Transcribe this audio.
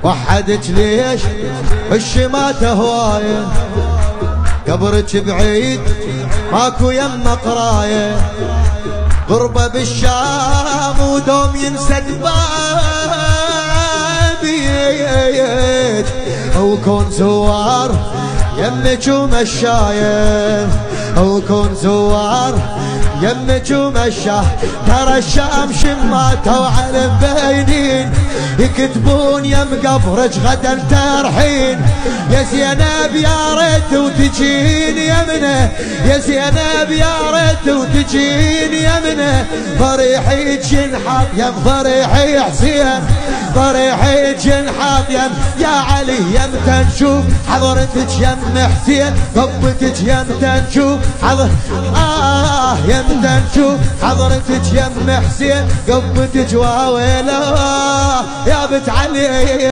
وحدك ليش الشماتة هواية، قبرك بعيد ماكو يمه قرايه، غربة بالشام ودوم ينسد بابيك، وكون زوار يمك ومشايه، وكون زوار يمك ومشاه. ترى الشام شماته وعلم بينين، يكتبون يم قبرك غدا ترحين. يا زينب يا ريت وتجين يمنه، يا زينب يا ريت وتجين يمنه. ضريحي جنحاط يم ضريحي حسين، ضريحي جنحاط يم يا علي يمتى نشوف حضرتك يم حسين، ضبتك يمتى نشوف حضر يمتى نشوف حضرتك يم حسين، قبتك واويله يا بنت علي.